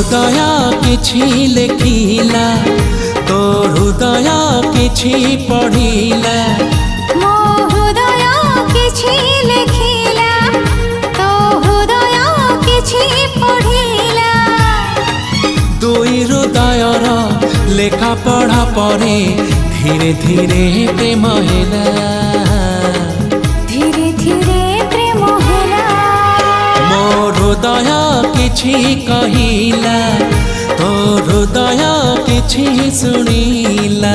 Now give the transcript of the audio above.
हृदय किछि लेखिला तो हृदय किछि पढ़िला मो हृदय किछि लेखिला तो हृदय किछि पढ़िला दुई हृदयर लेखा पढ़ा परे धीरे धीरे प्रेम हैला धीरे धीरे प्रेम हैला मो हृदय किछि कहिला तो हृदय किछि सुनिला।